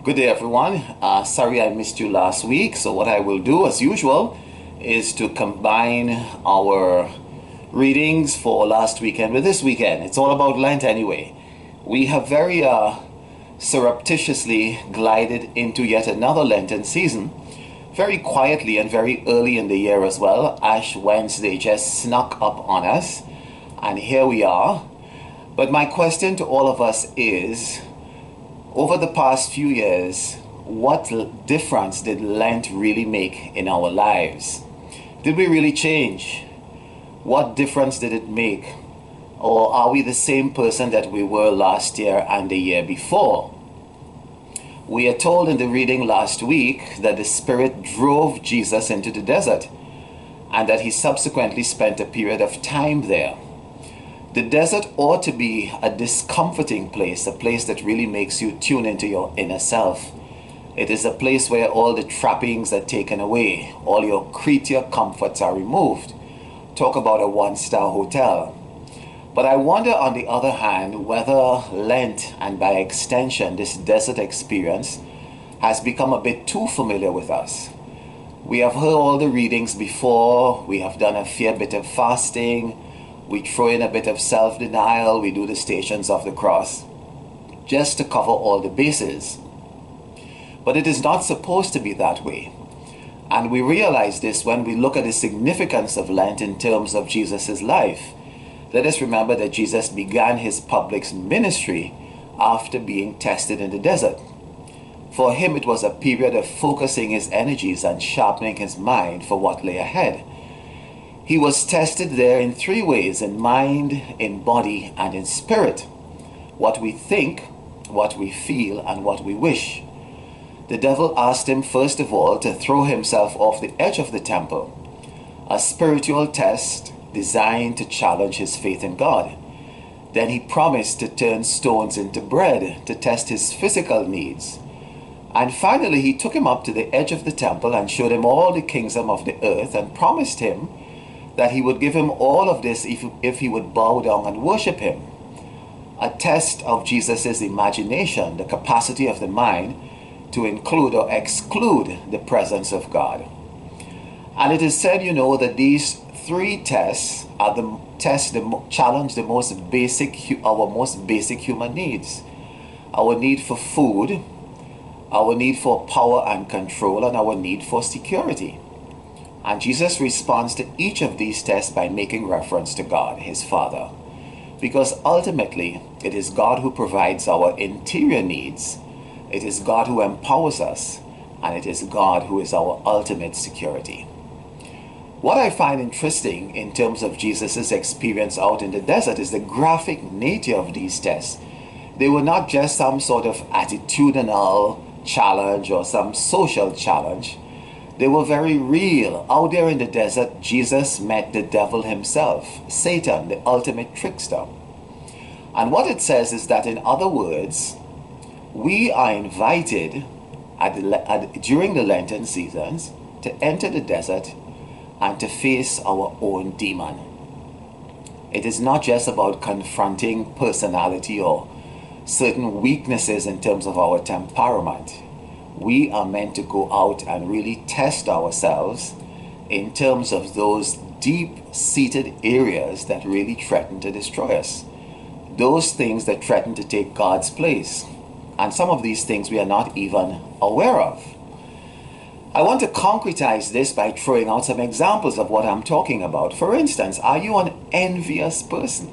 Good day, everyone. Sorry I missed you last week. So what I will do, as usual, is to combine our readings for last weekend with this weekend. It's all about Lent anyway. We have very surreptitiously glided into yet another Lenten season, very quietly and very early in the year as well. Ash Wednesday just snuck up on us, and here we are. But my question to all of us is, over the past few years, what difference did Lent really make in our lives? Did we really change? What difference did it make? Or are we the same person that we were last year and the year before? We are told in the reading last week that the Spirit drove Jesus into the desert and that he subsequently spent a period of time there. The desert ought to be a discomforting place, a place that really makes you tune into your inner self. It is a place where all the trappings are taken away, all your creature comforts are removed. Talk about a one-star hotel. But I wonder, on the other hand, whether Lent, and by extension this desert experience, has become a bit too familiar with us. We have heard all the readings before, we have done a fair bit of fasting, we throw in a bit of self-denial, we do the Stations of the Cross, just to cover all the bases. But it is not supposed to be that way. And we realize this when we look at the significance of Lent in terms of Jesus' life. Let us remember that Jesus began his public ministry after being tested in the desert. For him, it was a period of focusing his energies and sharpening his mind for what lay ahead. He was tested there in three ways: in mind, in body, and in spirit. What we think, what we feel, and what we wish. The devil asked him first of all to throw himself off the edge of the temple, a spiritual test designed to challenge his faith in God. Then he promised to turn stones into bread to test his physical needs. And finally he took him up to the edge of the temple and showed him all the kingdom of the earth and promised him that he would give him all of this if he would bow down and worship him. A test of Jesus' imagination, the capacity of the mind to include or exclude the presence of God. And it is said, that these three tests are the tests that challenge our most basic human needs. Our need for food, our need for power and control, and our need for security. And Jesus responds to each of these tests by making reference to God, his Father. Because ultimately, it is God who provides our interior needs. It is God who empowers us. And it is God who is our ultimate security. What I find interesting in terms of Jesus' experience out in the desert is the graphic nature of these tests. They were not just some sort of attitudinal challenge or some social challenge. They were very real. Out there in the desert, Jesus met the devil himself, Satan, the ultimate trickster. And what it says is that, in other words, we are invited during the Lenten seasons to enter the desert and to face our own demon. It is not just about confronting personality or certain weaknesses in terms of our temperament. We are meant to go out and really test ourselves in terms of those deep-seated areas that really threaten to destroy us. Those things that threaten to take God's place. And some of these things we are not even aware of. I want to concretize this by throwing out some examples of what I'm talking about. For instance, are you an envious person?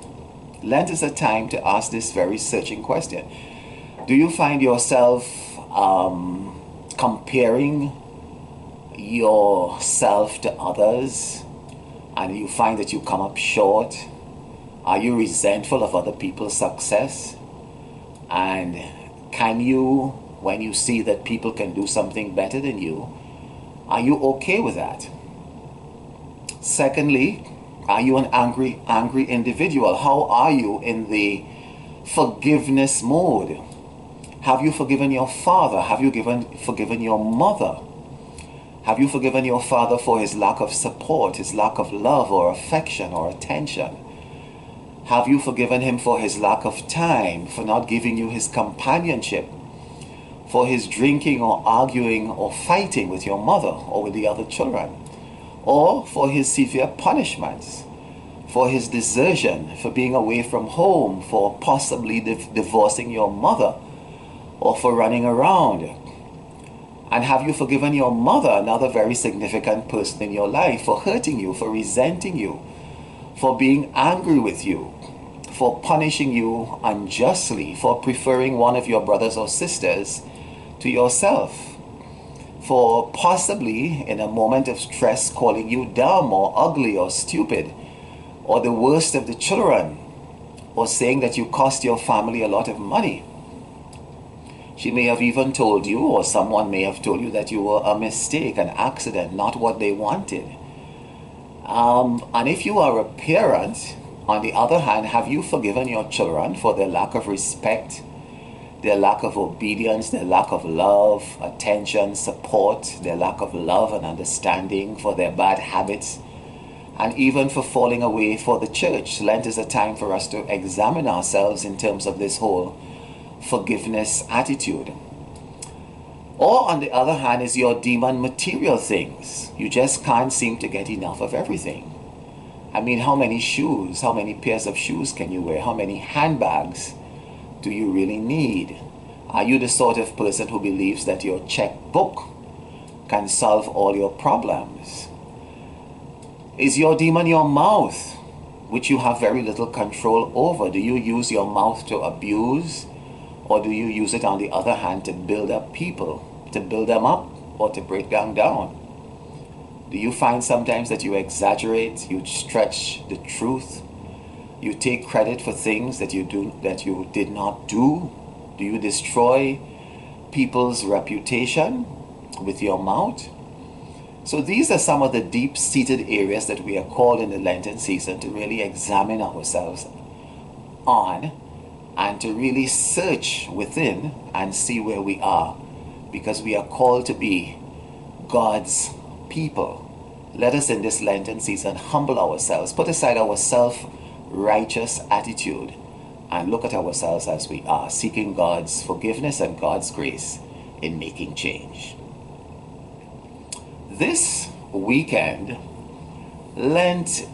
Lent is a time to ask this very searching question. Do you find yourself comparing yourself to others and you find that you come up short? Are you resentful of other people's success? And can you, when you see that people can do something better than you, are you okay with that? Secondly, are you an angry individual? How are you in the forgiveness mode? Have you forgiven your father? Have you forgiven your mother? Have you forgiven your father for his lack of support, his lack of love or affection or attention? Have you forgiven him for his lack of time, for not giving you his companionship? for his drinking or arguing or fighting with your mother or with the other children, or for his severe punishments, for his desertion, for being away from home, for possibly divorcing your mother, or for running around. And have you forgiven your mother, another very significant person in your life, for hurting you, for resenting you, for being angry with you, for punishing you unjustly, for preferring one of your brothers or sisters to yourself, for possibly in a moment of stress calling you dumb or ugly or stupid, or the worst of the children, or saying that you cost your family a lot of money. She may have even told you, or someone may have told you, that you were a mistake, an accident, not what they wanted. And if you are a parent, on the other hand, have you forgiven your children for their lack of respect, their lack of obedience, their lack of love, attention, support, their lack of love and understanding, for their bad habits, and even for falling away for the church? Lent is a time for us to examine ourselves in terms of this whole forgiveness attitude. Or on the other hand is your demon material things. You just can't seem to get enough of everything. I mean, how many shoes, how many pairs of shoes can you wear? How many handbags do you really need? Are you the sort of person who believes that your checkbook can solve all your problems? Is your demon your mouth, which you have very little control over? Do you use your mouth to abuse, or do you use it, on the other hand, to build up people, to build them up, or to break them down? Do you find sometimes that you exaggerate, you stretch the truth, you take credit for things that you did not do? Do you destroy people's reputation with your mouth? So these are some of the deep-seated areas that we are called in the Lenten season to really examine ourselves on, and to really search within and see where we are, because we are called to be God's people. Let us in this Lenten season humble ourselves, put aside our self-righteous attitude, and look at ourselves as we are, seeking God's forgiveness and God's grace in making change. This weekend, Lent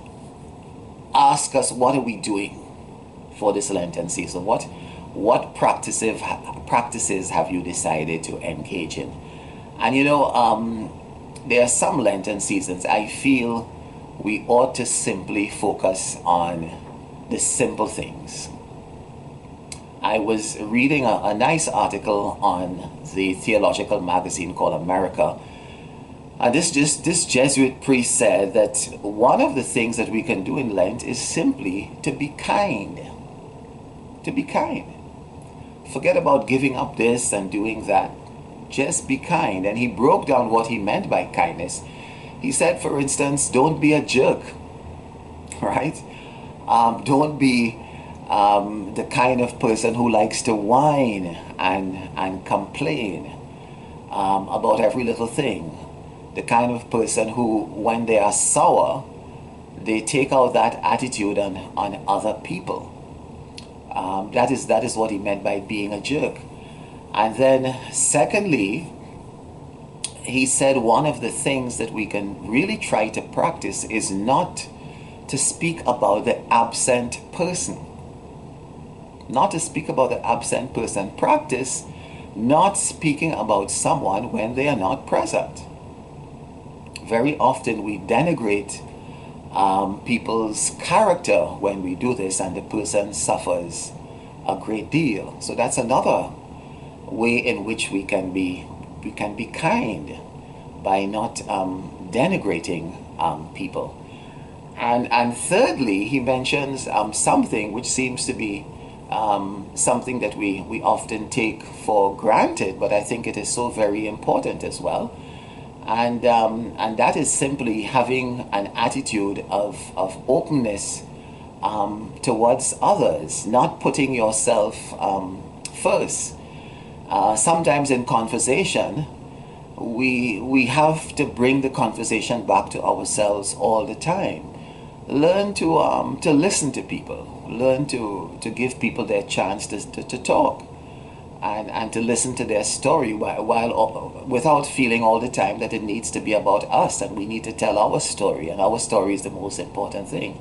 asks us, what are we doing for this Lenten season? What practices have you decided to engage in? And there are some Lenten seasons I feel we ought to simply focus on the simple things. I was reading a nice article on the theological magazine called America, and this Jesuit priest said that one of the things that we can do in Lent is simply to be kind. To be kind. Forget about giving up this and doing that. Just be kind. And he broke down what he meant by kindness. He said, for instance, don't be a jerk, right? Don't be the kind of person who likes to whine and complain about every little thing. The kind of person who, when they are sour, they take out that attitude on other people. That is what he meant by being a jerk. And then secondly, he said one of the things that we can really try to practice is not to speak about the absent person. Not to speak about the absent person. Practice not speaking about someone when they are not present. Very often we denigrate people's character when we do this, and the person suffers a great deal. So that's another way in which we can be kind, by not denigrating people. And thirdly, he mentions something which seems to be something that we often take for granted, but I think it is so very important as well. And that is simply having an attitude of openness towards others, not putting yourself first. Sometimes in conversation, we have to bring the conversation back to ourselves all the time. Learn to listen to people. Learn to give people their chance to talk. and to listen to their story while without feeling all the time that it needs to be about us and we need to tell our story, and our story is the most important thing.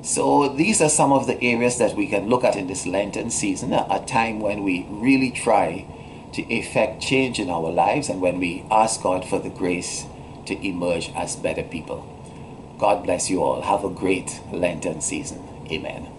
So these are some of the areas that we can look at in this Lenten season, a time when we really try to effect change in our lives and when we ask God for the grace to emerge as better people. God bless you all. Have a great Lenten season. Amen.